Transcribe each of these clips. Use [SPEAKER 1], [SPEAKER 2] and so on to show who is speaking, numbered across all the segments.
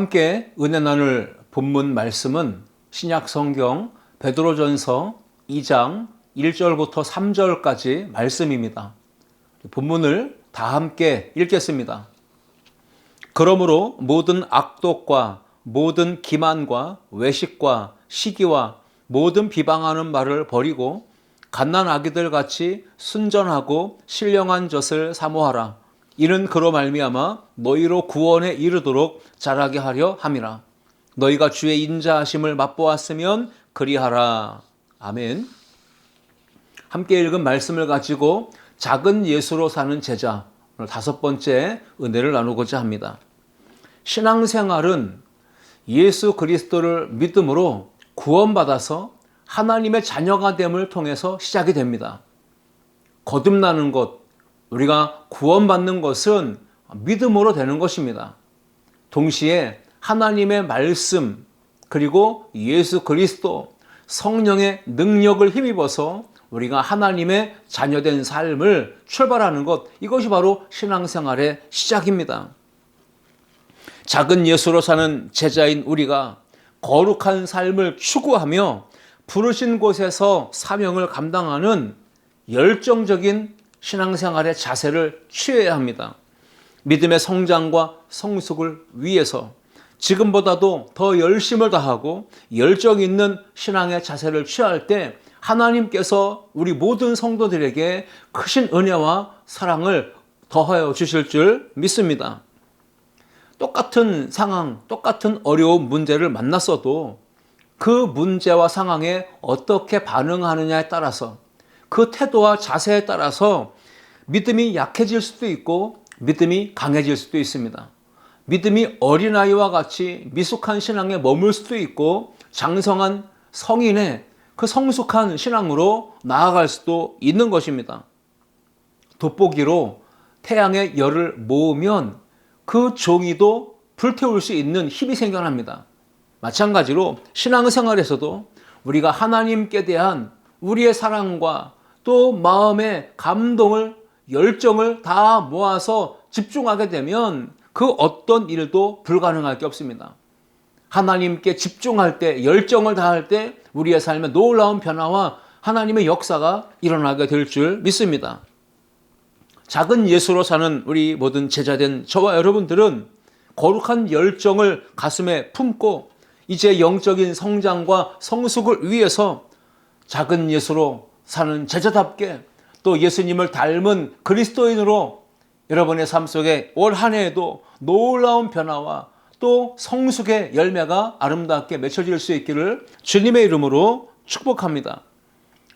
[SPEAKER 1] 함께 은혜 나눌 본문 말씀은 신약 성경 베드로전서 2장 1절부터 3절까지 말씀입니다. 본문을 다 함께 읽겠습니다. 그러므로 모든 악독과 모든 기만과 외식과 시기와 모든 비방하는 말을 버리고 갓난아기들 같이 순전하고 신령한 젖을 사모하라. 이는 그로 말미암아 너희로 구원에 이르도록 자라게 하려 함이라. 너희가 주의 인자하심을 맛보았으면 그리하라. 아멘. 함께 읽은 말씀을 가지고 작은 예수로 사는 제자, 오늘 5번째 은혜를 나누고자 합니다. 신앙생활은 예수 그리스도를 믿음으로 구원받아서 하나님의 자녀가 됨을 통해서 시작이 됩니다. 거듭나는 것, 우리가 구원받는 것은 믿음으로 되는 것입니다. 동시에 하나님의 말씀 그리고 예수 그리스도 성령의 능력을 힘입어서 우리가 하나님의 자녀된 삶을 출발하는 것, 이것이 바로 신앙생활의 시작입니다. 작은 예수로 사는 제자인 우리가 거룩한 삶을 추구하며 부르신 곳에서 사명을 감당하는 열정적인 신앙생활의 자세를 취해야 합니다. 믿음의 성장과 성숙을 위해서 지금보다도 더 열심을 다하고 열정 있는 신앙의 자세를 취할 때 하나님께서 우리 모든 성도들에게 크신 은혜와 사랑을 더하여 주실 줄 믿습니다. 똑같은 상황, 똑같은 어려운 문제를 만났어도 그 문제와 상황에 어떻게 반응하느냐에 따라서 그 태도와 자세에 따라서 믿음이 약해질 수도 있고 믿음이 강해질 수도 있습니다. 믿음이 어린아이와 같이 미숙한 신앙에 머물 수도 있고 장성한 성인의 그 성숙한 신앙으로 나아갈 수도 있는 것입니다. 돋보기로 태양의 열을 모으면 그 종이도 불태울 수 있는 힘이 생겨납니다. 마찬가지로 신앙생활에서도 우리가 하나님께 대한 우리의 사랑과 또 마음의 감동을, 열정을 다 모아서 집중하게 되면 그 어떤 일도 불가능할 게 없습니다. 하나님께 집중할 때, 열정을 다할 때 우리의 삶에 놀라운 변화와 하나님의 역사가 일어나게 될 줄 믿습니다. 작은 예수로 사는 우리 모든 제자된 저와 여러분들은 거룩한 열정을 가슴에 품고 이제 영적인 성장과 성숙을 위해서 작은 예수로 사는 제자답게 또 예수님을 닮은 그리스도인으로 여러분의 삶 속에 올 한 해에도 놀라운 변화와 또 성숙의 열매가 아름답게 맺혀질 수 있기를 주님의 이름으로 축복합니다.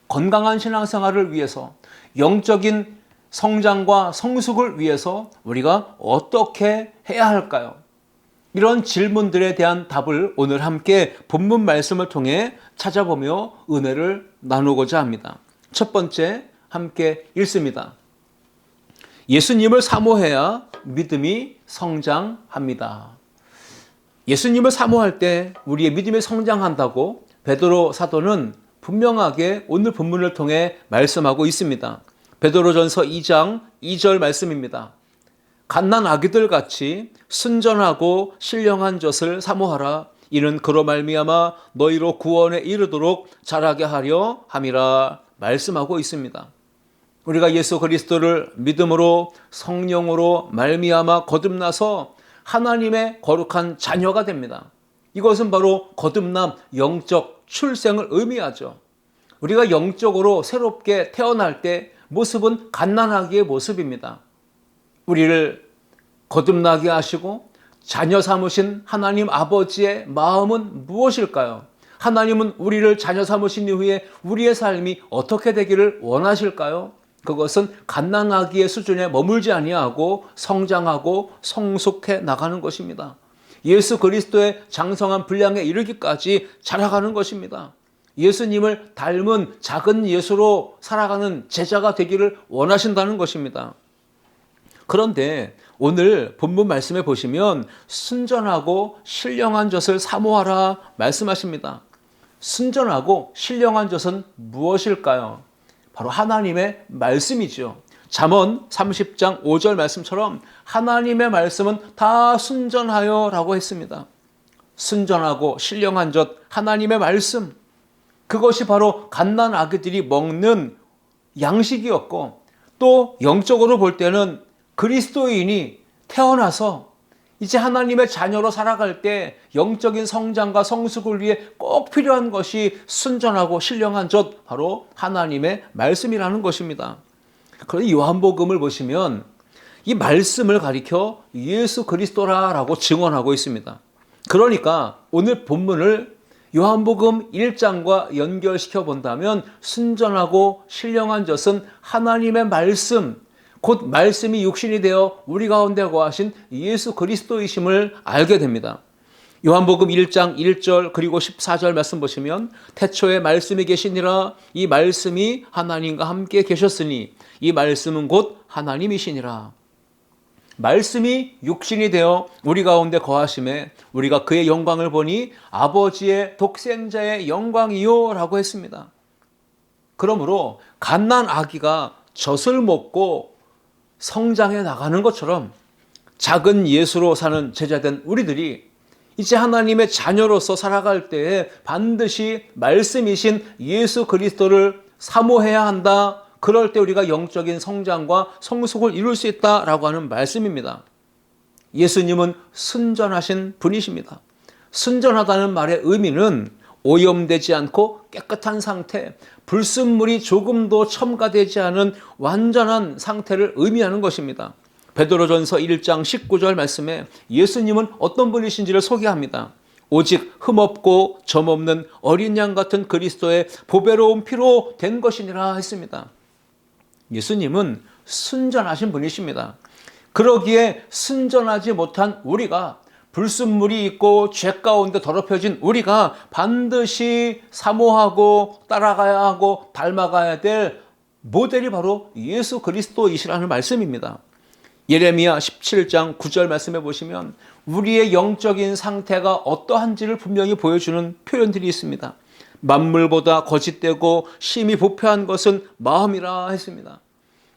[SPEAKER 1] 건강한 신앙생활을 위해서 영적인 성장과 성숙을 위해서 우리가 어떻게 해야 할까요? 이런 질문들에 대한 답을 오늘 함께 본문 말씀을 통해 찾아보며 은혜를 나누고자 합니다. 첫 번째 함께 읽습니다. 예수님을 사모해야 믿음이 성장합니다. 예수님을 사모할 때 우리의 믿음이 성장한다고 베드로 사도는 분명하게 오늘 본문을 통해 말씀하고 있습니다. 베드로전서 2장 2절 말씀입니다. 갓난아기들 같이 순전하고 신령한 젖을 사모하라. 이는 그로 말미암아 너희로 구원에 이르도록 자라게 하려 함이라 말씀하고 있습니다. 우리가 예수 그리스도를 믿음으로 성령으로 말미암아 거듭나서 하나님의 거룩한 자녀가 됩니다. 이것은 바로 거듭남, 영적 출생을 의미하죠. 우리가 영적으로 새롭게 태어날 때 모습은 갓난아기의 모습입니다. 우리를 거듭나게 하시고 자녀 삼으신 하나님 아버지의 마음은 무엇일까요? 하나님은 우리를 자녀 삼으신 이후에 우리의 삶이 어떻게 되기를 원하실까요? 그것은 갓난아기의 수준에 머물지 아니하고 성장하고 성숙해 나가는 것입니다. 예수 그리스도의 장성한 분량에 이르기까지 자라가는 것입니다. 예수님을 닮은 작은 예수로 살아가는 제자가 되기를 원하신다는 것입니다. 그런데 오늘 본문 말씀에 보시면 순전하고 신령한 젖을 사모하라 말씀하십니다. 순전하고 신령한 젖은 무엇일까요? 바로 하나님의 말씀이죠. 잠언 30장 5절 말씀처럼 하나님의 말씀은 다 순전하여 라고 했습니다. 순전하고 신령한 젖 하나님의 말씀, 그것이 바로 갓난 아기들이 먹는 양식이었고, 또 영적으로 볼 때는 그리스도인이 태어나서 이제 하나님의 자녀로 살아갈 때 영적인 성장과 성숙을 위해 꼭 필요한 것이 순전하고 신령한 젖, 바로 하나님의 말씀이라는 것입니다. 그런데 요한복음을 보시면 이 말씀을 가리켜 예수 그리스도라고 증언하고 있습니다. 그러니까 오늘 본문을 요한복음 1장과 연결시켜 본다면 순전하고 신령한 젖은 하나님의 말씀, 곧 말씀이 육신이 되어 우리 가운데 거하신 예수 그리스도이심을 알게 됩니다. 요한복음 1장 1절 그리고 14절 말씀 보시면 태초에 말씀이 계시니라, 이 말씀이 하나님과 함께 계셨으니 이 말씀은 곧 하나님이시니라. 말씀이 육신이 되어 우리 가운데 거하심에 우리가 그의 영광을 보니 아버지의 독생자의 영광이요 라고 했습니다. 그러므로 갓난 아기가 젖을 먹고 성장해 나가는 것처럼 작은 예수로 사는 제자된 우리들이 이제 하나님의 자녀로서 살아갈 때에 반드시 말씀이신 예수 그리스도를 사모해야 한다. 그럴 때 우리가 영적인 성장과 성숙을 이룰 수 있다라고 하는 말씀입니다. 예수님은 순전하신 분이십니다. 순전하다는 말의 의미는 오염되지 않고 깨끗한 상태, 불순물이 조금도 첨가되지 않은 완전한 상태를 의미하는 것입니다. 베드로전서 1장 19절 말씀에 예수님은 어떤 분이신지를 소개합니다. 오직 흠없고 점없는 어린 양 같은 그리스도의 보배로운 피로 된 것이니라 했습니다. 예수님은 순전하신 분이십니다. 그러기에 순전하지 못한 우리가, 불순물이 있고 죄 가운데 더럽혀진 우리가 반드시 사모하고 따라가야 하고 닮아가야 될 모델이 바로 예수 그리스도이시라는 말씀입니다. 예레미야 17장 9절 말씀해 보시면 우리의 영적인 상태가 어떠한지를 분명히 보여주는 표현들이 있습니다. 만물보다 거짓되고 심히 부패한 것은 마음이라 했습니다.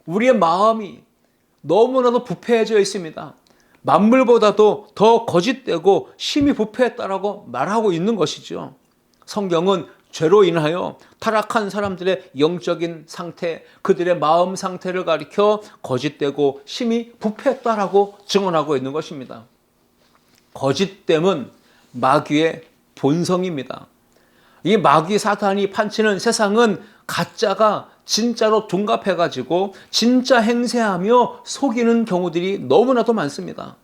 [SPEAKER 1] 우리의 마음이 너무나도 부패해져 있습니다. 만물보다도 더 거짓되고 심히 부패했다라고 말하고 있는 것이죠. 성경은 죄로 인하여 타락한 사람들의 영적인 상태, 그들의 마음 상태를 가리켜 거짓되고 심히 부패했다라고 증언하고 있는 것입니다. 거짓됨은 마귀의 본성입니다. 이 마귀 사탄이 판치는 세상은 가짜가 진짜로 둔갑해가지고 진짜 행세하며 속이는 경우들이 너무나도 많습니다.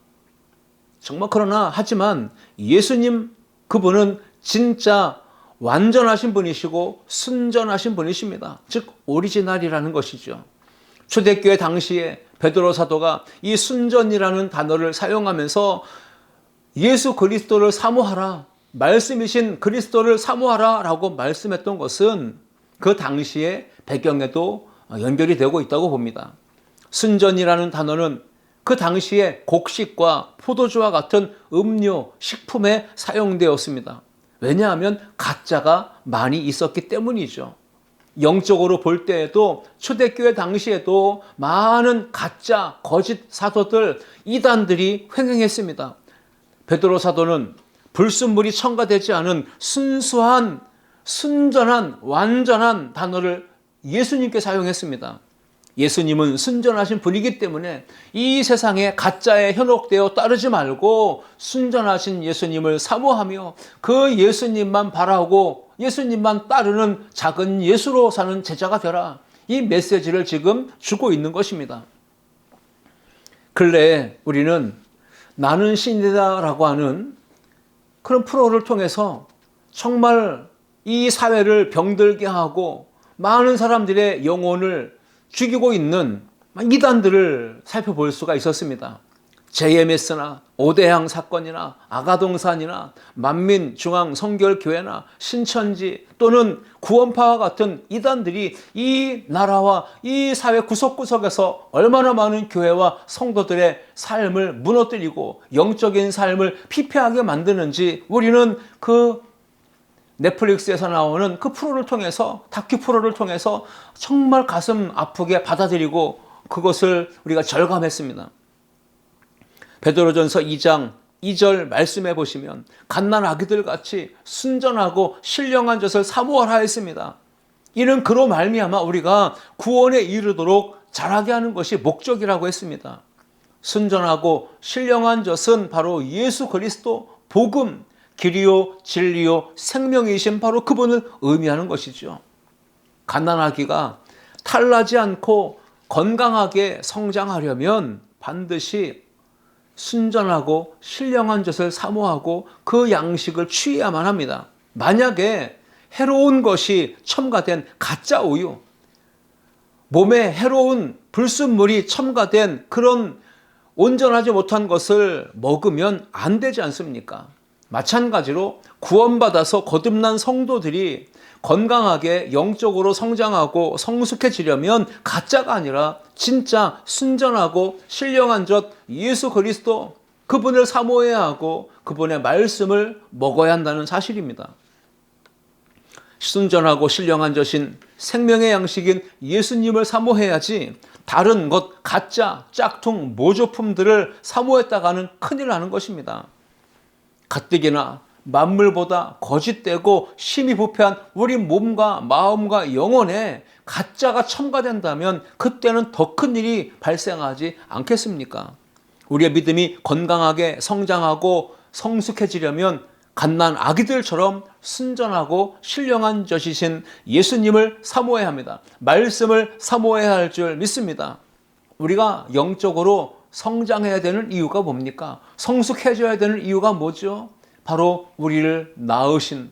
[SPEAKER 1] 정말 그러나 하지만 예수님, 그분은 진짜 완전하신 분이시고 순전하신 분이십니다. 즉 오리지널이라는 것이죠. 초대교회 당시에 베드로 사도가 이 순전이라는 단어를 사용하면서 예수 그리스도를 사모하라, 말씀이신 그리스도를 사모하라 라고 말씀했던 것은 그 당시의 배경에도 연결이 되고 있다고 봅니다. 순전이라는 단어는 그 당시에 곡식과 포도주와 같은 음료, 식품에 사용되었습니다. 왜냐하면 가짜가 많이 있었기 때문이죠. 영적으로 볼 때에도 초대교회 당시에도 많은 가짜, 거짓 사도들, 이단들이 횡행했습니다. 베드로 사도는 불순물이 첨가되지 않은 순수한, 순전한, 완전한 단어를 예수님께 사용했습니다. 예수님은 순전하신 분이기 때문에 이 세상에 가짜에 현혹되어 따르지 말고 순전하신 예수님을 사모하며 그 예수님만 바라고 예수님만 따르는 작은 예수로 사는 제자가 되라. 이 메시지를 지금 주고 있는 것입니다. 근래에 우리는 나는 신이다라고 하는 그런 프로를 통해서 정말 이 사회를 병들게 하고 많은 사람들의 영혼을 죽이고 있는 이단들을 살펴볼 수가 있었습니다. JMS나 오대양 사건이나 아가동산이나 만민중앙성결교회나 신천지 또는 구원파와 같은 이단들이 이 나라와 이 사회 구석구석에서 얼마나 많은 교회와 성도들의 삶을 무너뜨리고 영적인 삶을 피폐하게 만드는지 우리는 그 넷플릭스에서 나오는 그 프로를 통해서, 다큐 프로를 통해서 정말 가슴 아프게 받아들이고 그것을 우리가 절감했습니다. 베드로전서 2장 2절 말씀해 보시면 갓난 아기들 같이 순전하고 신령한 젖을 사모하라 했습니다. 이는 그로 말미암아 우리가 구원에 이르도록 자라게 하는 것이 목적이라고 했습니다. 순전하고 신령한 젖은 바로 예수 그리스도 복음, 길이요 진리요 생명이신 바로 그분을 의미하는 것이죠. 갓난 아기가 탈나지 않고 건강하게 성장하려면 반드시 순전하고 신령한 젖을 사모하고 그 양식을 취해야만 합니다. 만약에 해로운 것이 첨가된 가짜 우유, 몸에 해로운 불순물이 첨가된 그런 온전하지 못한 것을 먹으면 안 되지 않습니까? 마찬가지로 구원받아서 거듭난 성도들이 건강하게 영적으로 성장하고 성숙해지려면 가짜가 아니라 진짜 순전하고 신령한 젖 예수 그리스도 그분을 사모해야 하고 그분의 말씀을 먹어야 한다는 사실입니다. 순전하고 신령한 젖인 생명의 양식인 예수님을 사모해야지 다른 것, 가짜, 짝퉁, 모조품들을 사모했다가는 큰일 나는 것입니다. 가뜩이나 만물보다 거짓되고 심히 부패한 우리 몸과 마음과 영혼에 가짜가 첨가된다면 그때는 더 큰 일이 발생하지 않겠습니까? 우리의 믿음이 건강하게 성장하고 성숙해지려면 갓난 아기들처럼 순전하고 신령한 젖이신 예수님을 사모해야 합니다. 말씀을 사모해야 할 줄 믿습니다. 우리가 영적으로 성장해야 되는 이유가 뭡니까? 성숙해져야 되는 이유가 뭐죠? 바로 우리를 낳으신,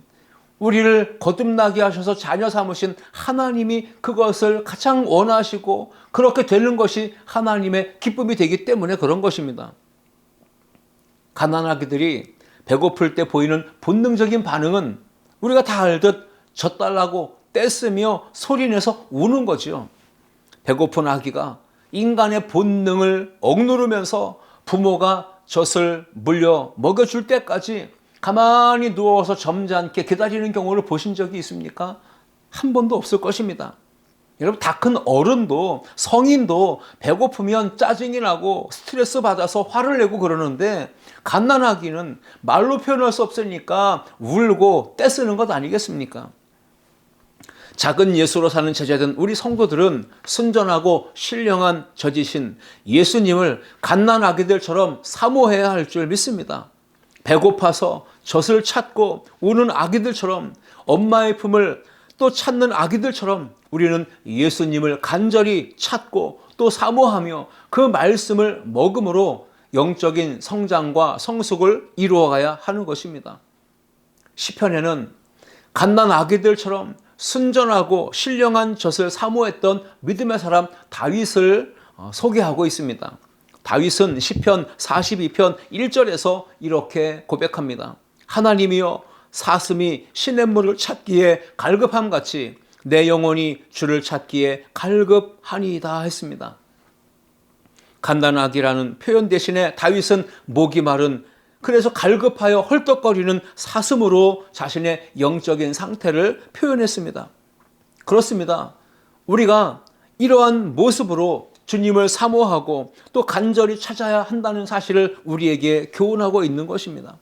[SPEAKER 1] 우리를 거듭나게 하셔서 자녀 삼으신 하나님이 그것을 가장 원하시고 그렇게 되는 것이 하나님의 기쁨이 되기 때문에 그런 것입니다. 가난아기들이 배고플 때 보이는 본능적인 반응은 우리가 다 알듯 젖달라고 떼쓰며 소리내서 우는 거죠. 배고픈 아기가 인간의 본능을 억누르면서 부모가 젖을 물려 먹여줄 때까지 가만히 누워서 점잖게 기다리는 경우를 보신 적이 있습니까? 한 번도 없을 것입니다. 여러분, 다 큰 어른도 성인도 배고프면 짜증이 나고 스트레스 받아서 화를 내고 그러는데 갓난아기는 말로 표현할 수 없으니까 울고 떼쓰는 것 아니겠습니까? 작은 예수로 사는 제자된 우리 성도들은 순전하고 신령한 젖이신 예수님을 갓난아기들처럼 사모해야 할 줄 믿습니다. 배고파서 젖을 찾고 우는 아기들처럼 엄마의 품을 또 찾는 아기들처럼 우리는 예수님을 간절히 찾고 또 사모하며 그 말씀을 먹음으로 영적인 성장과 성숙을 이루어가야 하는 것입니다. 시편에는 갓난 아기들처럼 순전하고 신령한 젖을 사모했던 믿음의 사람 다윗을 소개하고 있습니다. 다윗은 시편 42편 1절에서 이렇게 고백합니다. 하나님이여, 사슴이 시냇물을 찾기에 갈급함같이 내 영혼이 주를 찾기에 갈급하니이다 했습니다. 갓난아기라는 표현 대신에 다윗은 목이 마른, 그래서 갈급하여 헐떡거리는 사슴으로 자신의 영적인 상태를 표현했습니다. 그렇습니다. 우리가 이러한 모습으로 주님을 사모하고 또 간절히 찾아야 한다는 사실을 우리에게 교훈하고 있는 것입니다.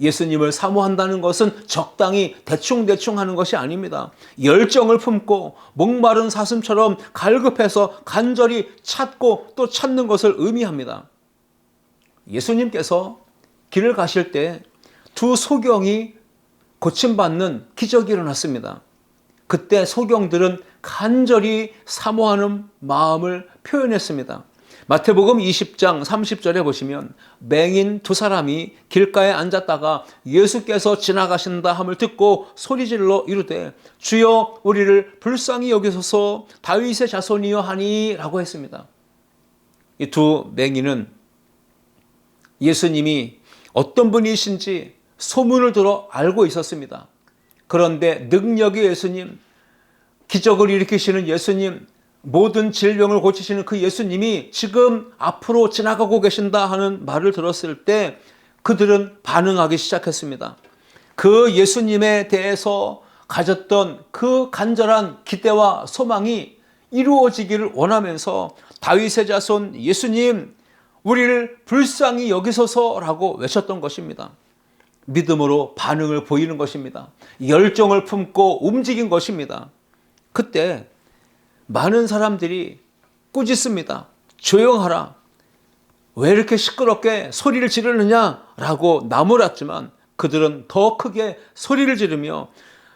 [SPEAKER 1] 예수님을 사모한다는 것은 적당히 대충 하는 것이 아닙니다. 열정을 품고 목마른 사슴처럼 갈급해서 간절히 찾고 또 찾는 것을 의미합니다. 예수님께서 길을 가실 때 두 소경이 고침받는 기적이 일어났습니다. 그때 소경들은 간절히 사모하는 마음을 표현했습니다. 마태복음 20장 30절에 보시면 맹인 두 사람이 길가에 앉았다가 예수께서 지나가신다 함을 듣고 소리질러 이르되 주여 우리를 불쌍히 여기소서 다윗의 자손이여 하니 라고 했습니다. 이 두 맹인은 예수님이 어떤 분이신지 소문을 들어 알고 있었습니다. 그런데 능력의 예수님, 기적을 일으키시는 예수님, 모든 질병을 고치시는 그 예수님이 지금 앞으로 지나가고 계신다 하는 말을 들었을 때 그들은 반응하기 시작했습니다. 그 예수님에 대해서 가졌던 그 간절한 기대와 소망이 이루어지기를 원하면서 다윗의 자손 예수님, 우리를 불쌍히 여기소서라고 외쳤던 것입니다. 믿음으로 반응을 보이는 것입니다. 열정을 품고 움직인 것입니다. 그때 많은 사람들이 꾸짖습니다. 조용하라. 왜 이렇게 시끄럽게 소리를 지르느냐라고 나무랐지만 그들은 더 크게 소리를 지르며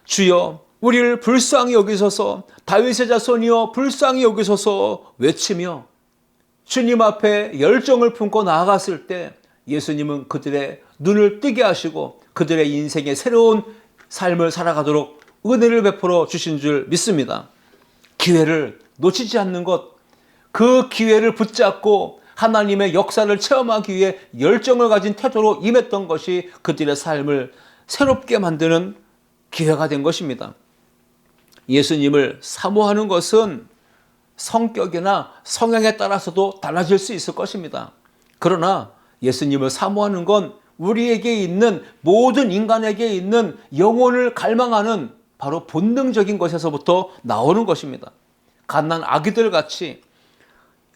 [SPEAKER 1] 주여 우리를 불쌍히 여기소서, 다윗의 자손이여 불쌍히 여기소서 외치며 주님 앞에 열정을 품고 나아갔을 때 예수님은 그들의 눈을 뜨게 하시고 그들의 인생의 새로운 삶을 살아가도록 은혜를 베풀어 주신 줄 믿습니다. 기회를 놓치지 않는 것, 그 기회를 붙잡고 하나님의 역사를 체험하기 위해 열정을 가진 태도로 임했던 것이 그들의 삶을 새롭게 만드는 기회가 된 것입니다. 예수님을 사모하는 것은 성격이나 성향에 따라서도 달라질 수 있을 것입니다. 그러나 예수님을 사모하는 건 우리에게 있는, 모든 인간에게 있는 영혼을 갈망하는 바로 본능적인 것에서부터 나오는 것입니다. 갓난 아기들 같이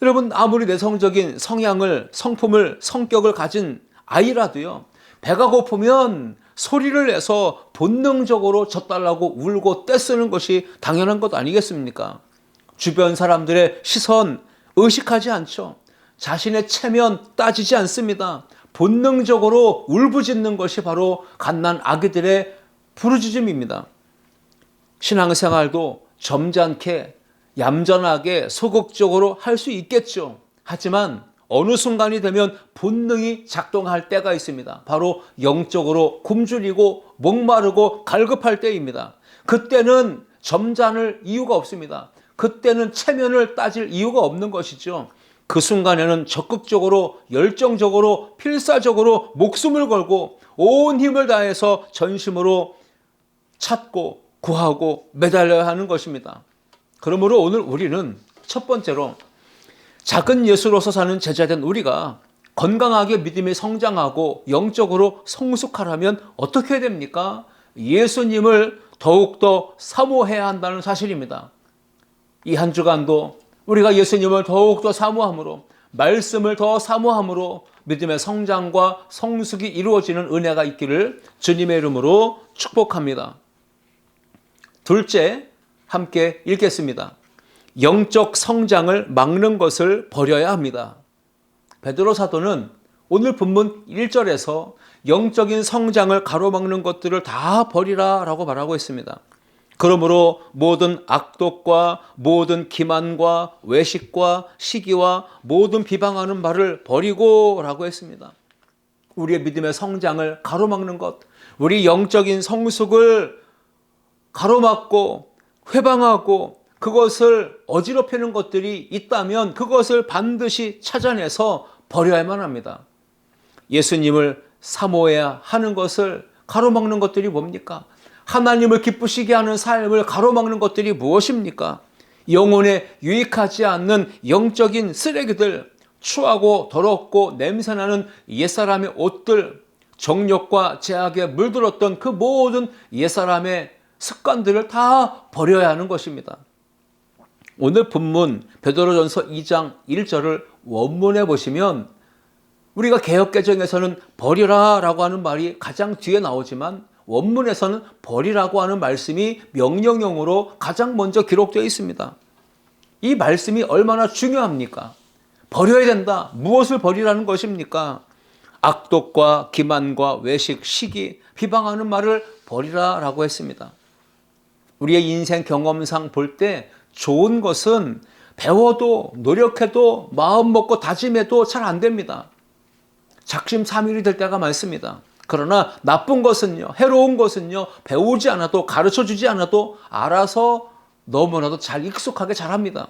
[SPEAKER 1] 여러분 아무리 내성적인 성향을, 성품을, 성격을 가진 아이라도요, 배가 고프면 소리를 내서 본능적으로 젖달라고 울고 떼쓰는 것이 당연한 것 아니겠습니까? 주변 사람들의 시선 의식하지 않죠. 자신의 체면 따지지 않습니다. 본능적으로 울부짖는 것이 바로 갓난 아기들의 부르짖음입니다. 신앙생활도 점잖게, 얌전하게, 소극적으로 할 수 있겠죠. 하지만 어느 순간이 되면 본능이 작동할 때가 있습니다. 바로 영적으로 굶주리고 목마르고 갈급할 때입니다. 그때는 점잖을 이유가 없습니다. 그때는 체면을 따질 이유가 없는 것이죠. 그 순간에는 적극적으로, 열정적으로, 필사적으로 목숨을 걸고 온 힘을 다해서 전심으로 찾고 구하고 매달려야 하는 것입니다. 그러므로 오늘 우리는 첫 번째로 작은 예수로서 사는 제자된 우리가 건강하게 믿음이 성장하고 영적으로 성숙하려면 어떻게 해야 됩니까? 예수님을 더욱더 사모해야 한다는 사실입니다. 이 한 주간도 우리가 예수님을 더욱더 사모함으로, 말씀을 더 사모함으로 믿음의 성장과 성숙이 이루어지는 은혜가 있기를 주님의 이름으로 축복합니다. 둘째, 함께 읽겠습니다. 영적 성장을 막는 것을 버려야 합니다. 베드로 사도는 오늘 본문 1절에서 영적인 성장을 가로막는 것들을 다 버리라 라고 말하고 있습니다. 그러므로 모든 악독과 모든 기만과 외식과 시기와 모든 비방하는 말을 버리고 라고 했습니다. 우리의 믿음의 성장을 가로막는 것, 우리 영적인 성숙을 가로막고 회방하고 그것을 어지럽히는 것들이 있다면 그것을 반드시 찾아내서 버려야만 합니다. 예수님을 사모해야 하는 것을 가로막는 것들이 뭡니까? 하나님을 기쁘시게 하는 삶을 가로막는 것들이 무엇입니까? 영혼에 유익하지 않는 영적인 쓰레기들, 추하고 더럽고 냄새나는 옛사람의 옷들, 정욕과 제약에 물들었던 그 모든 옛사람의 습관들을 다 버려야 하는 것입니다. 오늘 본문 베드로전서 2장 1절을 원문에 보시면 우리가 개역개정에서는 버리라 라고 하는 말이 가장 뒤에 나오지만 원문에서는 버리라고 하는 말씀이 명령형으로 가장 먼저 기록되어 있습니다. 이 말씀이 얼마나 중요합니까? 버려야 된다. 무엇을 버리라는 것입니까? 악독과 기만과 외식, 시기, 비방하는 말을 버리라 라고 했습니다. 우리의 인생 경험상 볼 때 좋은 것은 배워도 노력해도 마음 먹고 다짐해도 잘 안 됩니다. 작심삼일이 될 때가 많습니다. 그러나 나쁜 것은요, 해로운 것은요, 배우지 않아도 가르쳐주지 않아도 알아서 너무나도 잘 익숙하게 잘합니다.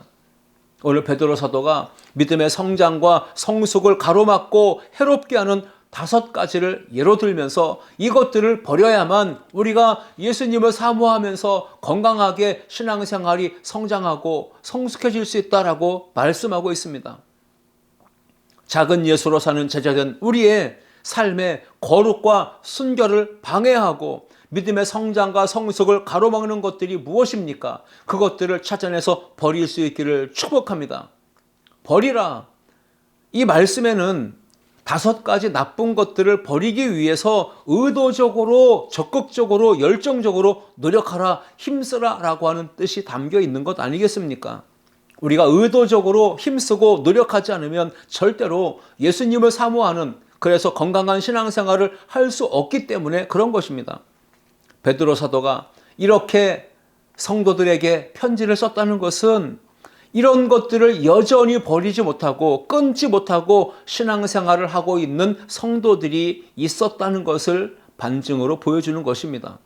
[SPEAKER 1] 오늘 베드로 사도가 믿음의 성장과 성숙을 가로막고 해롭게 하는 5가지를 예로 들면서 이것들을 버려야만 우리가 예수님을 사모하면서 건강하게 신앙생활이 성장하고 성숙해질 수 있다라고 말씀하고 있습니다. 작은 예수로 사는 제자된 우리의 삶의 거룩과 순결을 방해하고 믿음의 성장과 성숙을 가로막는 것들이 무엇입니까? 그것들을 찾아내서 버릴 수 있기를 축복합니다. 버리라. 이 말씀에는 5가지 나쁜 것들을 버리기 위해서 의도적으로, 적극적으로, 열정적으로 노력하라, 힘쓰라 라고 하는 뜻이 담겨 있는 것 아니겠습니까? 우리가 의도적으로 힘쓰고 노력하지 않으면 절대로 예수님을 사모하는, 그래서 건강한 신앙생활을 할 수 없기 때문에 그런 것입니다. 베드로 사도가 이렇게 성도들에게 편지를 썼다는 것은 이런 것들을 여전히 버리지 못하고 끊지 못하고 신앙생활을 하고 있는 성도들이 있었다는 것을 반증으로 보여주는 것입니다.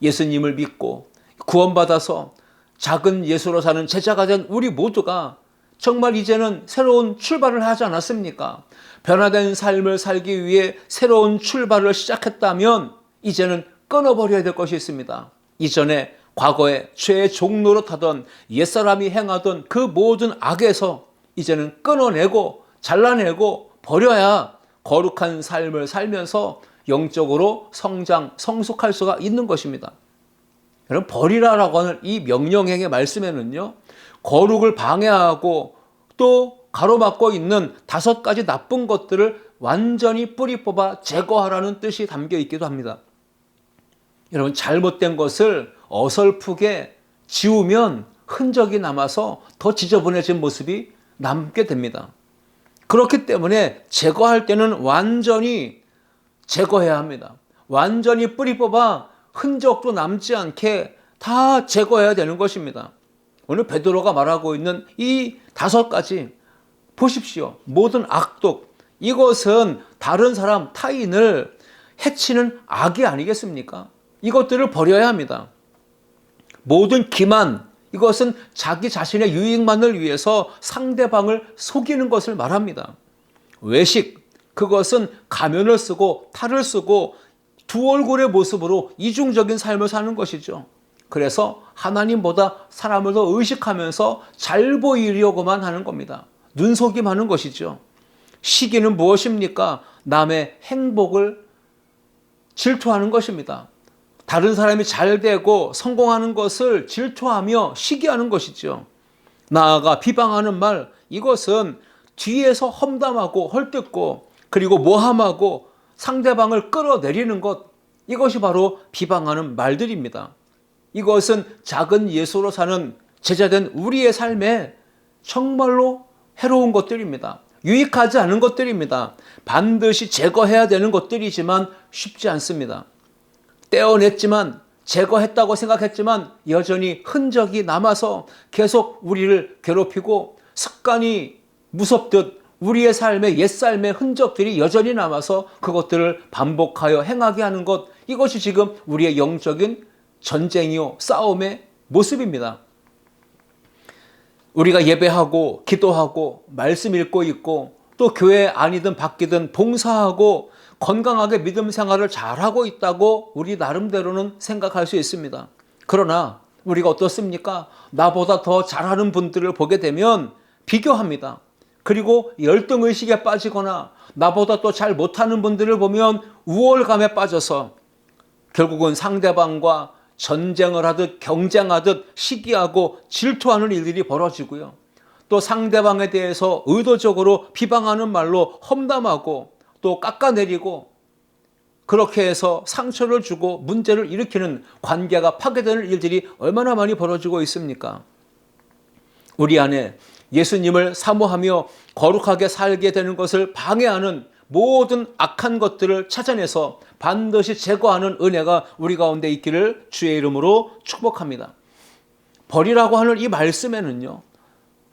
[SPEAKER 1] 예수님을 믿고 구원받아서 작은 예수로 사는 제자가 된 우리 모두가 정말 이제는 새로운 출발을 하지 않았습니까? 변화된 삶을 살기 위해 새로운 출발을 시작했다면 이제는 끊어버려야 될 것이 있습니다. 이전에 과거에 죄의 종로로 타던 옛사람이 행하던 그 모든 악에서 이제는 끊어내고 잘라내고 버려야 거룩한 삶을 살면서 영적으로 성장, 성숙할 수가 있는 것입니다. 여러분, 버리라라고 하는 이 명령행의 말씀에는요, 거룩을 방해하고 또 가로막고 있는 5가지 나쁜 것들을 완전히 뿌리 뽑아 제거하라는 뜻이 담겨 있기도 합니다. 여러분, 잘못된 것을 어설프게 지우면 흔적이 남아서 더 지저분해진 모습이 남게 됩니다. 그렇기 때문에 제거할 때는 완전히 제거해야 합니다. 완전히 뿌리 뽑아 흔적도 남지 않게 다 제거해야 되는 것입니다. 오늘 베드로가 말하고 있는 이 5가지 보십시오. 모든 악독, 이것은 다른 사람, 타인을 해치는 악이 아니겠습니까? 이것들을 버려야 합니다. 모든 기만, 이것은 자기 자신의 유익만을 위해서 상대방을 속이는 것을 말합니다. 외식, 그것은 가면을 쓰고 탈을 쓰고 두 얼굴의 모습으로 이중적인 삶을 사는 것이죠. 그래서 하나님보다 사람을 더 의식하면서 잘 보이려고만 하는 겁니다. 눈속임하는 것이죠. 시기는 무엇입니까? 남의 행복을 질투하는 것입니다. 다른 사람이 잘 되고 성공하는 것을 질투하며 시기하는 것이죠. 나아가 비방하는 말, 이것은 뒤에서 험담하고 헐뜯고 그리고 모함하고 상대방을 끌어내리는 것, 이것이 바로 비방하는 말들입니다. 이것은 작은 예수로 사는 제자된 우리의 삶에 정말로 해로운 것들입니다. 유익하지 않은 것들입니다. 반드시 제거해야 되는 것들이지만 쉽지 않습니다. 떼어냈지만, 제거했다고 생각했지만 여전히 흔적이 남아서 계속 우리를 괴롭히고 습관이 무섭듯 우리의 삶의 옛삶의 흔적들이 여전히 남아서 그것들을 반복하여 행하게 하는 것, 이것이 지금 우리의 영적인 전쟁이요 싸움의 모습입니다. 우리가 예배하고 기도하고 말씀 읽고 있고 또 교회 안이든 밖이든 봉사하고 건강하게 믿음 생활을 잘하고 있다고 우리 나름대로는 생각할 수 있습니다. 그러나 우리가 어떻습니까? 나보다 더 잘하는 분들을 보게 되면 비교합니다. 그리고 열등의식에 빠지거나 나보다 또 잘 못하는 분들을 보면 우월감에 빠져서 결국은 상대방과 전쟁을 하듯 경쟁하듯 시기하고 질투하는 일들이 벌어지고요. 또 상대방에 대해서 의도적으로 비방하는 말로 험담하고 또 깎아내리고 그렇게 해서 상처를 주고 문제를 일으키는, 관계가 파괴되는 일들이 얼마나 많이 벌어지고 있습니까? 우리 안에 예수님을 사모하며 거룩하게 살게 되는 것을 방해하는 모든 악한 것들을 찾아내서 반드시 제거하는 은혜가 우리 가운데 있기를 주의 이름으로 축복합니다. 버리라고 하는 이 말씀에는요,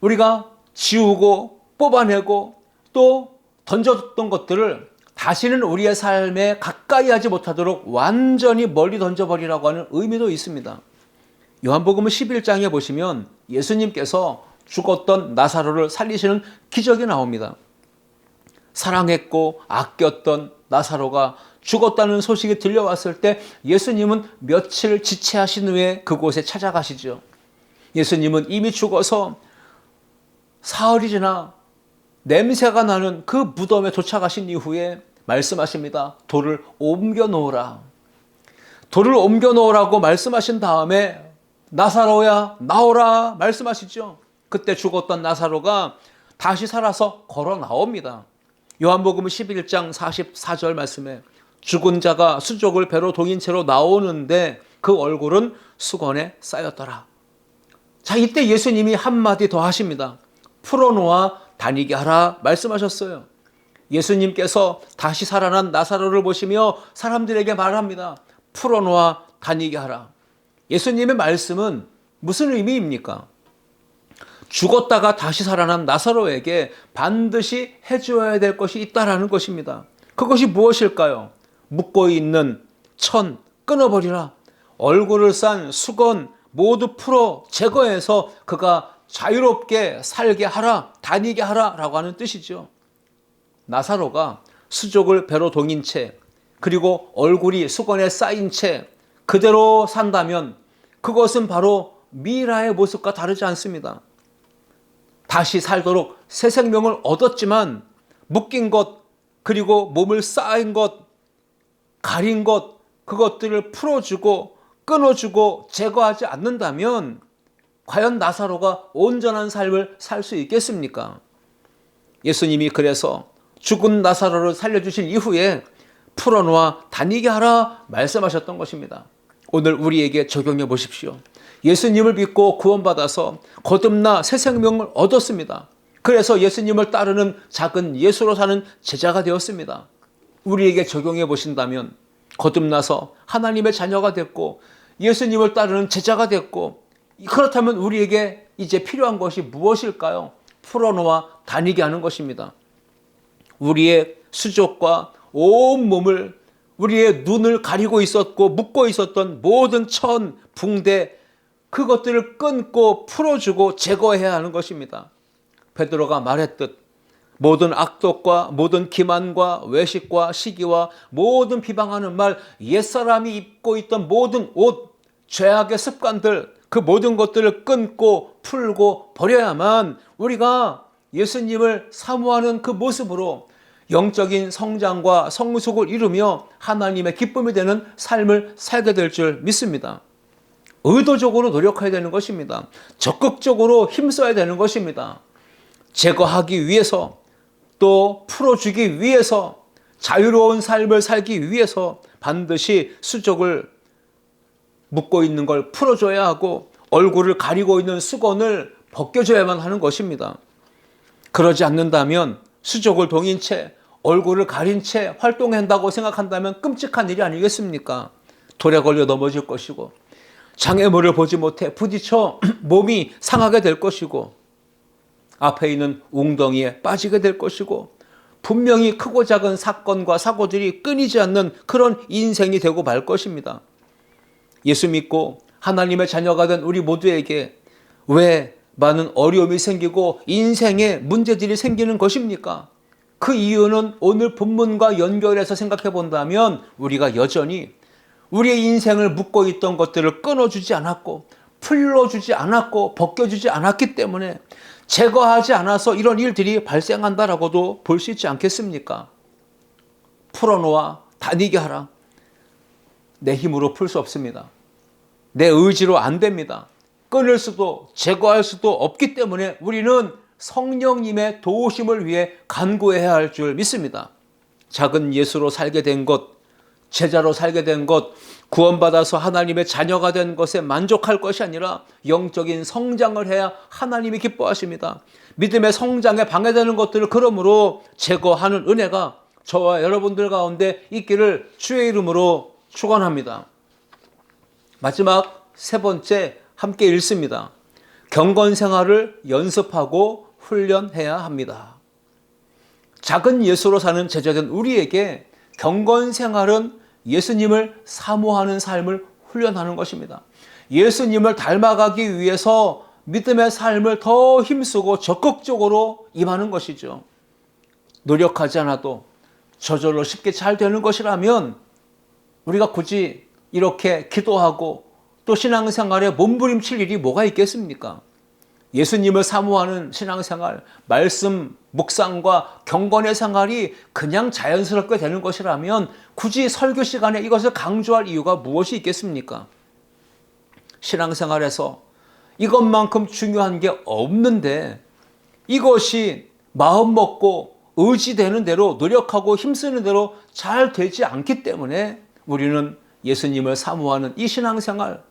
[SPEAKER 1] 우리가 지우고 뽑아내고 또 던져뒀던 것들을 다시는 우리의 삶에 가까이 하지 못하도록 완전히 멀리 던져버리라고 하는 의미도 있습니다. 요한복음 11장에 보시면 예수님께서 죽었던 나사로를 살리시는 기적이 나옵니다. 사랑했고 아꼈던 나사로가 죽었다는 소식이 들려왔을 때 예수님은 며칠 지체하신 후에 그곳에 찾아가시죠. 예수님은 이미 죽어서 사흘이 지나 냄새가 나는 그 무덤에 도착하신 이후에 말씀하십니다. 돌을 옮겨 놓으라. 돌을 옮겨 놓으라고 말씀하신 다음에 나사로야 나오라 말씀하시죠. 그때 죽었던 나사로가 다시 살아서 걸어 나옵니다. 요한복음 11장 44절 말씀에 죽은 자가 수족을 배로 동인 채로 나오는데 그 얼굴은 수건에 쌓였더라. 자, 이때 예수님이 한마디 더 하십니다. 풀어놓아 다니게 하라 말씀하셨어요. 예수님께서 다시 살아난 나사로를 보시며 사람들에게 말합니다. 풀어놓아 다니게 하라. 예수님의 말씀은 무슨 의미입니까? 죽었다가 다시 살아난 나사로에게 반드시 해줘야 될 것이 있다라는 것입니다. 그것이 무엇일까요? 묶고 있는 천 끊어버리라. 얼굴을 싼 수건 모두 풀어 제거해서 그가 자유롭게 살게 하라, 다니게 하라 라고 하는 뜻이죠. 나사로가 수족을 배로 동인 채 그리고 얼굴이 수건에 쌓인 채 그대로 산다면 그것은 바로 미라의 모습과 다르지 않습니다. 다시 살도록 새 생명을 얻었지만 묶인 것 그리고 몸을 쌓인 것 가린 것 그것들을 풀어주고 끊어주고 제거하지 않는다면 과연 나사로가 온전한 삶을 살 수 있겠습니까? 예수님이 그래서 죽은 나사로를 살려주신 이후에 풀어놓아 다니게 하라 말씀하셨던 것입니다. 오늘 우리에게 적용해 보십시오. 예수님을 믿고 구원받아서 거듭나 새 생명을 얻었습니다. 그래서 예수님을 따르는 작은 예수로 사는 제자가 되었습니다. 우리에게 적용해 보신다면 거듭나서 하나님의 자녀가 됐고 예수님을 따르는 제자가 됐고 그렇다면 우리에게 이제 필요한 것이 무엇일까요? 풀어놓아 다니게 하는 것입니다. 우리의 수족과 온 몸을 우리의 눈을 가리고 있었고 묶고 있었던 모든 천, 붕대 그것들을 끊고 풀어주고 제거해야 하는 것입니다. 베드로가 말했듯 모든 악독과 모든 기만과 외식과 시기와 모든 비방하는 말, 옛사람이 입고 있던 모든 옷, 죄악의 습관들 그 모든 것들을 끊고 풀고 버려야만 우리가 예수님을 사모하는 그 모습으로 영적인 성장과 성숙을 이루며 하나님의 기쁨이 되는 삶을 살게 될 줄 믿습니다. 의도적으로 노력해야 되는 것입니다. 적극적으로 힘써야 되는 것입니다. 제거하기 위해서 또 풀어주기 위해서 자유로운 삶을 살기 위해서 반드시 수족을 묶고 있는 걸 풀어줘야 하고 얼굴을 가리고 있는 수건을 벗겨줘야만 하는 것입니다. 그러지 않는다면 수족을 동인 채 얼굴을 가린 채 활동한다고 생각한다면 끔찍한 일이 아니겠습니까? 돌에 걸려 넘어질 것이고 장애물을 보지 못해 부딪혀 몸이 상하게 될 것이고 앞에 있는 웅덩이에 빠지게 될 것이고 분명히 크고 작은 사건과 사고들이 끊이지 않는 그런 인생이 되고 말 것입니다. 예수 믿고 하나님의 자녀가 된 우리 모두에게 왜 많은 어려움이 생기고 인생에 문제들이 생기는 것입니까? 그 이유는 오늘 본문과 연결해서 생각해 본다면 우리가 여전히 우리의 인생을 묶고 있던 것들을 끊어주지 않았고 풀어주지 않았고 벗겨주지 않았기 때문에 제거하지 않아서 이런 일들이 발생한다라고도 볼 수 있지 않겠습니까? 풀어놓아 다니게 하라. 내 힘으로 풀 수 없습니다. 내 의지로 안 됩니다. 끊을 수도 제거할 수도 없기 때문에 우리는 성령님의 도우심을 위해 간구해야 할 줄 믿습니다. 작은 예수로 살게 된 것, 제자로 살게 된 것, 구원받아서 하나님의 자녀가 된 것에 만족할 것이 아니라 영적인 성장을 해야 하나님이 기뻐하십니다. 믿음의 성장에 방해되는 것들을 그러므로 제거하는 은혜가 저와 여러분들 가운데 있기를 주의 이름으로 축원합니다. 마지막 세 번째 함께 읽습니다. 경건 생활을 연습하고 훈련해야 합니다. 작은 예수로 사는 제자된 우리에게 경건 생활은 예수님을 사모하는 삶을 훈련하는 것입니다. 예수님을 닮아가기 위해서 믿음의 삶을 더 힘쓰고 적극적으로 임하는 것이죠. 노력하지 않아도 저절로 쉽게 잘 되는 것이라면 우리가 굳이 이렇게 기도하고 또 신앙생활에 몸부림칠 일이 뭐가 있겠습니까? 예수님을 사모하는 신앙생활, 말씀, 묵상과 경건의 생활이 그냥 자연스럽게 되는 것이라면 굳이 설교 시간에 이것을 강조할 이유가 무엇이 있겠습니까? 신앙생활에서 이것만큼 중요한 게 없는데 이것이 마음 먹고 의지되는 대로 노력하고 힘쓰는 대로 잘 되지 않기 때문에 우리는 예수님을 사모하는 이 신앙생활,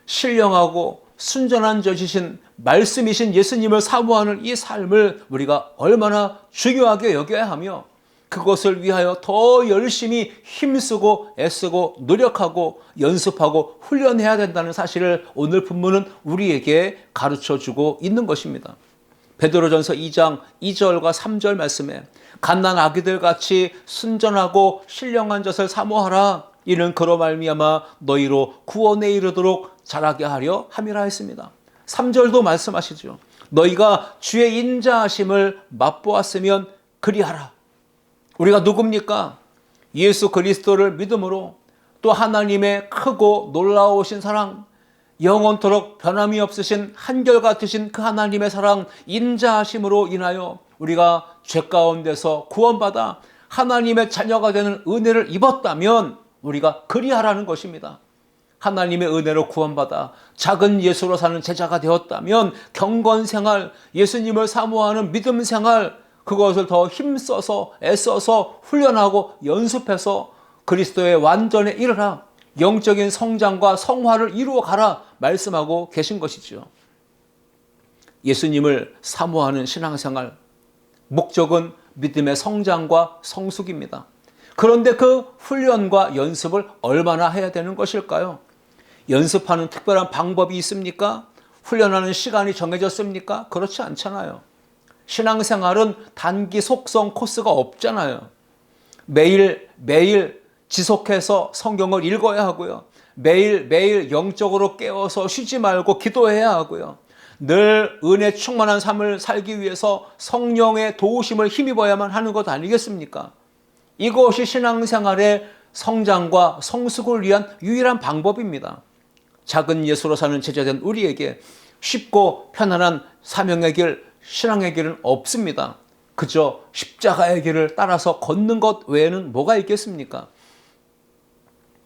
[SPEAKER 1] 신령하고 순전한 저지신 말씀이신 예수님을 사모하는 이 삶을 우리가 얼마나 중요하게 여겨야 하며 그것을 위하여 더 열심히 힘쓰고 애쓰고 노력하고 연습하고 훈련해야 된다는 사실을 오늘 본문은 우리에게 가르쳐주고 있는 것입니다. 베드로전서 2장 2절과 3절 말씀에 갓난 아기들 같이 순전하고 신령한 젖을 사모하라. 이는 그로 말미암아 너희로 구원에 이르도록 자라게 하려 함이라 했습니다. 3절도 말씀하시죠. 너희가 주의 인자하심을 맛보았으면 그리하라. 우리가 누굽니까? 예수 그리스도를 믿음으로 또 하나님의 크고 놀라우신 사랑, 영원토록 변함이 없으신 한결같으신 그 하나님의 사랑, 인자하심으로 인하여 우리가 죄 가운데서 구원받아 하나님의 자녀가 되는 은혜를 입었다면 우리가 그리하라는 것입니다. 하나님의 은혜로 구원받아 작은 예수로 사는 제자가 되었다면 경건생활, 예수님을 사모하는 믿음생활, 그것을 더 힘써서 애써서 훈련하고 연습해서 그리스도의 완전에 이르라, 영적인 성장과 성화를 이루어 가라 말씀하고 계신 것이죠. 예수님을 사모하는 신앙생활, 목적은 믿음의 성장과 성숙입니다. 그런데 그 훈련과 연습을 얼마나 해야 되는 것일까요? 연습하는 특별한 방법이 있습니까? 훈련하는 시간이 정해졌습니까? 그렇지 않잖아요. 신앙생활은 단기 속성 코스가 없잖아요. 매일 지속해서 성경을 읽어야 하고요. 매일 영적으로 깨어서 쉬지 말고 기도해야 하고요. 늘 은혜 충만한 삶을 살기 위해서 성령의 도우심을 힘입어야만 하는 것 아니겠습니까? 이것이 신앙생활의 성장과 성숙을 위한 유일한 방법입니다. 작은 예수로 사는 제자된 우리에게 쉽고 편안한 사명의 길, 신앙의 길은 없습니다. 그저 십자가의 길을 따라서 걷는 것 외에는 뭐가 있겠습니까?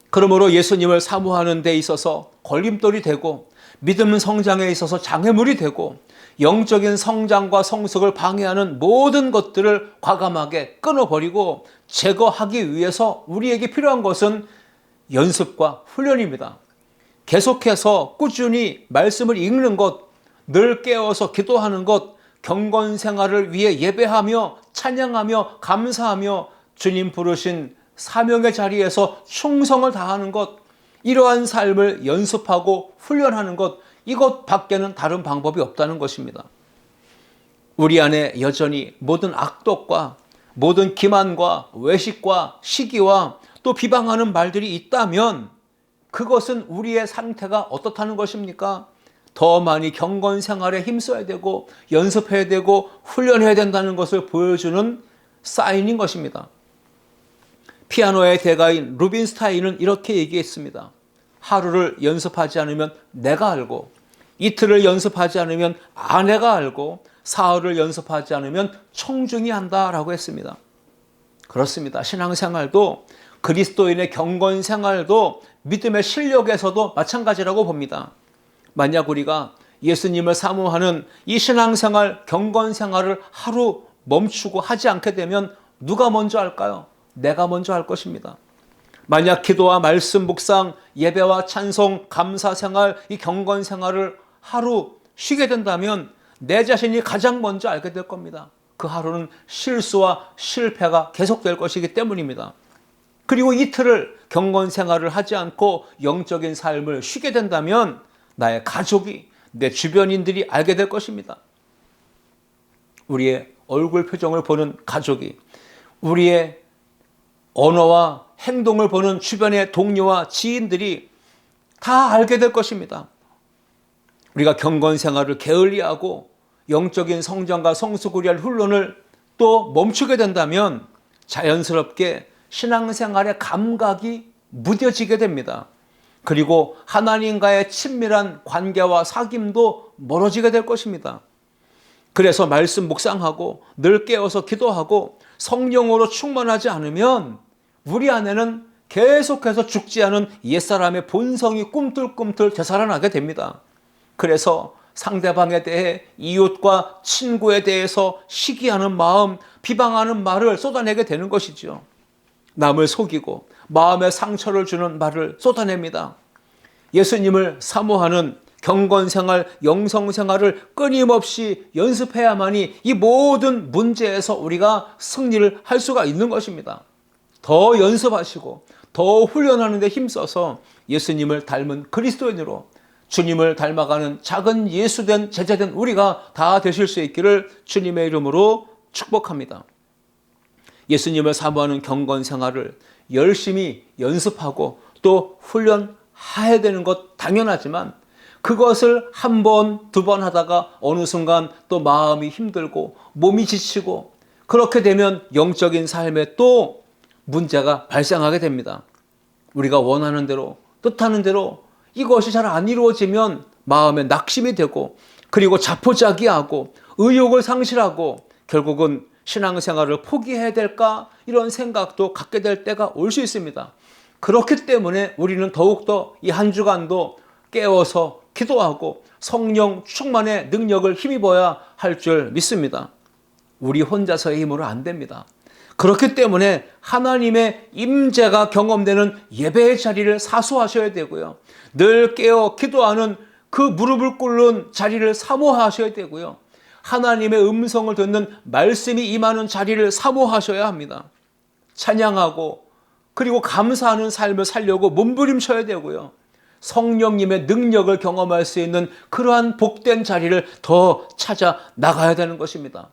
[SPEAKER 1] 그러므로 예수님을 사모하는 데 있어서 걸림돌이 되고 믿음 성장에 있어서 장애물이 되고 영적인 성장과 성숙을 방해하는 모든 것들을 과감하게 끊어버리고 제거하기 위해서 우리에게 필요한 것은 연습과 훈련입니다. 계속해서 꾸준히 말씀을 읽는 것, 늘 깨어서 기도하는 것, 경건생활을 위해 예배하며 찬양하며 감사하며 주님 부르신 사명의 자리에서 충성을 다하는 것, 이러한 삶을 연습하고 훈련하는 것, 이것 밖에는 다른 방법이 없다는 것입니다. 우리 안에 여전히 모든 악독과 모든 기만과 외식과 시기와 또 비방하는 말들이 있다면 그것은 우리의 상태가 어떻다는 것입니까? 더 많이 경건 생활에 힘써야 되고 연습해야 되고 훈련해야 된다는 것을 보여주는 사인인 것입니다. 피아노의 대가인 루빈스타인은 이렇게 얘기했습니다. 하루를 연습하지 않으면 내가 알고, 이틀을 연습하지 않으면 아내가 알고, 사흘을 연습하지 않으면 청중이 한다라고 했습니다. 그렇습니다. 신앙생활도 그리스도인의 경건생활도 믿음의 실력에서도 마찬가지라고 봅니다. 만약 우리가 예수님을 사모하는 이 신앙생활, 경건생활을 하루 멈추고 하지 않게 되면 누가 먼저 할까요? 내가 먼저 할 것입니다. 만약 기도와 말씀 묵상, 예배와 찬송, 감사생활, 이 경건생활을 하루 쉬게 된다면 내 자신이 가장 먼저 알게 될 겁니다. 그 하루는 실수와 실패가 계속될 것이기 때문입니다. 그리고 이틀을 경건생활을 하지 않고 영적인 삶을 쉬게 된다면 나의 가족이, 내 주변인들이 알게 될 것입니다. 우리의 얼굴 표정을 보는 가족이, 우리의 언어와 행동을 보는 주변의 동료와 지인들이 다 알게 될 것입니다. 우리가 경건생활을 게을리하고 영적인 성장과 성숙을 위한 훈련을 또 멈추게 된다면 자연스럽게 신앙생활의 감각이 무뎌지게 됩니다. 그리고 하나님과의 친밀한 관계와 사귐도 멀어지게 될 것입니다. 그래서 말씀 묵상하고 늘 깨어서 기도하고 성령으로 충만하지 않으면 우리 안에는 계속해서 죽지 않은 옛사람의 본성이 꿈틀꿈틀 되살아나게 됩니다. 그래서 상대방에 대해, 이웃과 친구에 대해서 시기하는 마음, 비방하는 말을 쏟아내게 되는 것이죠. 남을 속이고 마음에 상처를 주는 말을 쏟아냅니다. 예수님을 사모하는 경건생활, 영성생활을 끊임없이 연습해야만이 이 모든 문제에서 우리가 승리를 할 수가 있는 것입니다. 더 연습하시고 더 훈련하는 데 힘써서 예수님을 닮은 그리스도인으로, 주님을 닮아가는 작은 예수된 제자된 우리가 다 되실 수 있기를 주님의 이름으로 축복합니다. 예수님을 사모하는 경건생활을 열심히 연습하고 또 훈련해야 되는 것 당연하지만, 그것을 한 번, 두 번 하다가 어느 순간 또 마음이 힘들고 몸이 지치고, 그렇게 되면 영적인 삶에 또 문제가 발생하게 됩니다. 우리가 원하는 대로, 뜻하는 대로 이것이 잘 안 이루어지면 마음에 낙심이 되고, 그리고 자포자기하고 의욕을 상실하고 결국은 신앙생활을 포기해야 될까, 이런 생각도 갖게 될 때가 올 수 있습니다. 그렇기 때문에 우리는 더욱더 이 한 주간도 깨워서 기도하고 성령 충만의 능력을 힘입어야 할 줄 믿습니다. 우리 혼자서의 힘으로 안 됩니다. 그렇기 때문에 하나님의 임재가 경험되는 예배의 자리를 사수하셔야 되고요. 늘 깨어 기도하는 그 무릎을 꿇는 자리를 사모하셔야 되고요. 하나님의 음성을 듣는 말씀이 임하는 자리를 사모하셔야 합니다. 찬양하고 그리고 감사하는 삶을 살려고 몸부림쳐야 되고요. 성령님의 능력을 경험할 수 있는 그러한 복된 자리를 더 찾아 나가야 되는 것입니다.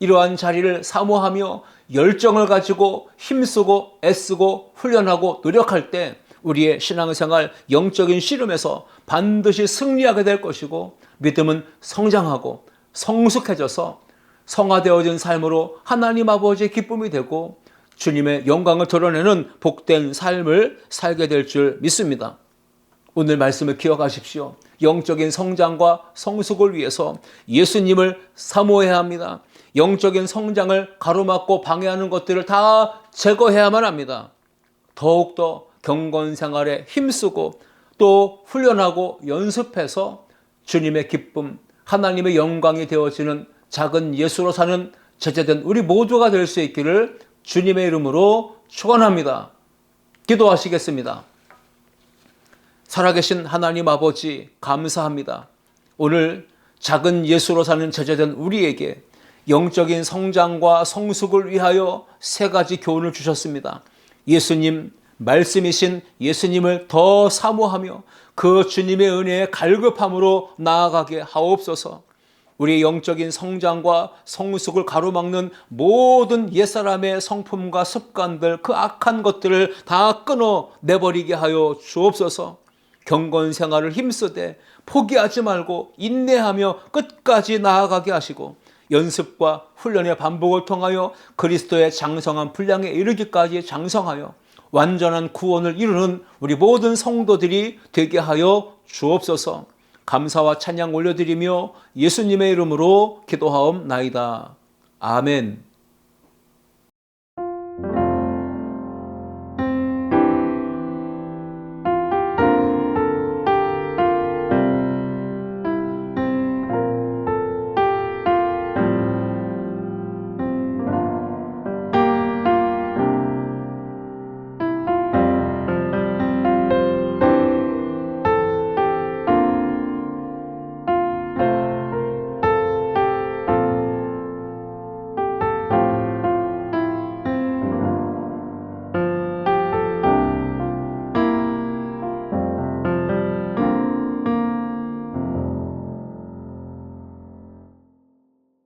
[SPEAKER 1] 이러한 자리를 사모하며 열정을 가지고 힘쓰고 애쓰고 훈련하고 노력할 때 우리의 신앙생활, 영적인 씨름에서 반드시 승리하게 될 것이고, 믿음은 성장하고 성숙해져서 성화되어진 삶으로 하나님 아버지의 기쁨이 되고 주님의 영광을 드러내는 복된 삶을 살게 될 줄 믿습니다. 오늘 말씀을 기억하십시오. 영적인 성장과 성숙을 위해서 예수님을 사모해야 합니다. 영적인 성장을 가로막고 방해하는 것들을 다 제거해야만 합니다. 더욱더 경건생활에 힘쓰고 또 훈련하고 연습해서 주님의 기쁨, 하나님의 영광이 되어지는 작은 예수로 사는 제자된 우리 모두가 될 수 있기를 주님의 이름으로 축원합니다. 기도하시겠습니다. 살아계신 하나님 아버지, 감사합니다. 오늘 작은 예수로 사는 제자된 우리에게 영적인 성장과 성숙을 위하여 세 가지 교훈을 주셨습니다. 예수님, 말씀이신 예수님을 더 사모하며 그 주님의 은혜에 갈급함으로 나아가게 하옵소서. 우리의 영적인 성장과 성숙을 가로막는 모든 옛사람의 성품과 습관들, 그 악한 것들을 다 끊어내버리게 하여 주옵소서. 경건생활을 힘쓰되 포기하지 말고 인내하며 끝까지 나아가게 하시고, 연습과 훈련의 반복을 통하여 그리스도의 장성한 분량에 이르기까지 장성하여 완전한 구원을 이루는 우리 모든 성도들이 되게 하여 주옵소서. 감사와 찬양 올려드리며 예수님의 이름으로 기도하옵나이다. 아멘.